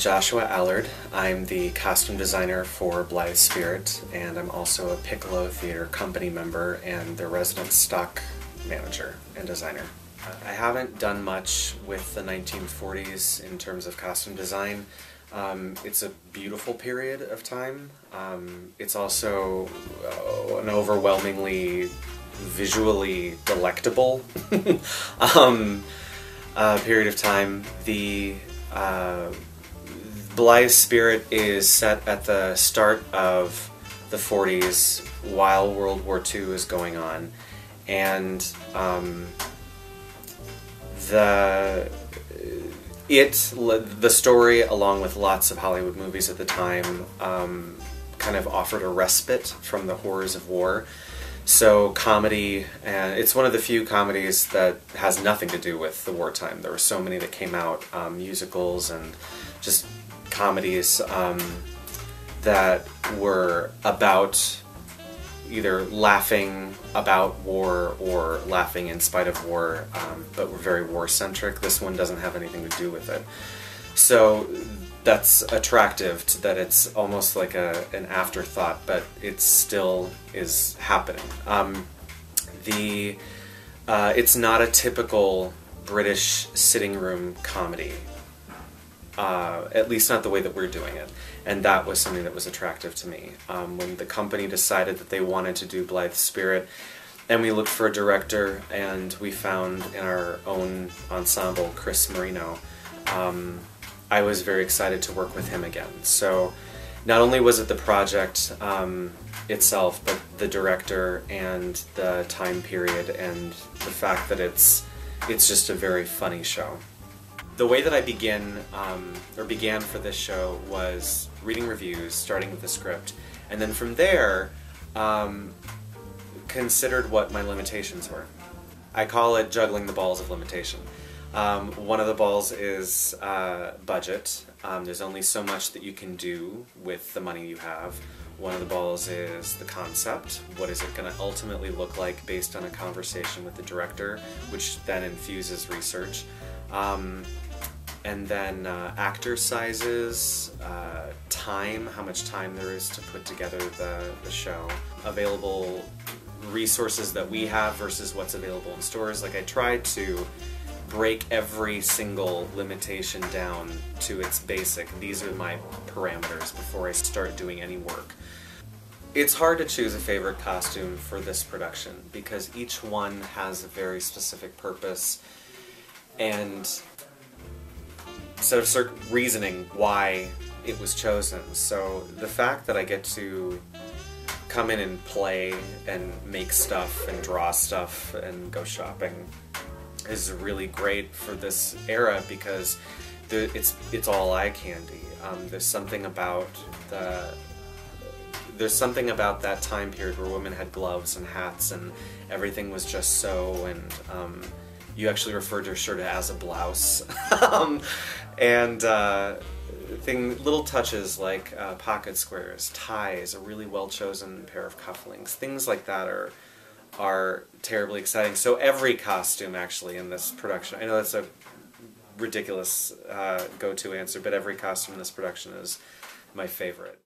Joshua Allard. I'm the costume designer for Blithe Spirit, and I'm also a Piccolo Theatre company member and the resident stock manager and designer. I haven't done much with the 1940s in terms of costume design. It's a beautiful period of time. It's also an overwhelmingly visually delectable period of time. The Blithe Spirit is set at the start of the 40s while World War II is going on, and the story, along with lots of Hollywood movies at the time, kind of offered a respite from the horrors of war. So comedy, and it's one of the few comedies that has nothing to do with the wartime. There were so many that came out, musicals and just comedies that were about either laughing about war or laughing in spite of war, but were very war-centric. This one doesn't have anything to do with it. So that's attractive, that it's almost like an afterthought, but it still is happening. It's not a typical British sitting room comedy, at least not the way that we're doing it, and that was something that was attractive to me. When the company decided that they wanted to do Blithe Spirit, and we looked for a director, and we found in our own ensemble Chris Marino, I was very excited to work with him again. So not only was it the project itself, but the director and the time period and the fact that it's just a very funny show. The way that I began for this show was reading reviews, starting with the script, and then from there considered what my limitations were. I call it juggling the balls of limitation. One of the balls is budget. There's only so much that you can do with the money you have. One of the balls is the concept. What is it going to ultimately look like based on a conversation with the director, which then infuses research. And then actor sizes, time, how much time there is to put together the show. Available resources that we have versus what's available in stores. Like, I tried to break every single limitation down to its basic. These are my parameters before I start doing any work. It's hard to choose a favorite costume for this production because each one has a very specific purpose and set of certain reasoning why it was chosen. So the fact that I get to come in and play and make stuff and draw stuff and go shopping is really great for this era because it's all eye candy. There's something about that time period where women had gloves and hats and everything was just so, and you actually referred to your shirt as a blouse. And little touches like pocket squares, ties, a really well-chosen pair of cufflinks, things like that are terribly exciting. So every costume actually in this production, I know that's a ridiculous go-to answer, but every costume in this production is my favorite.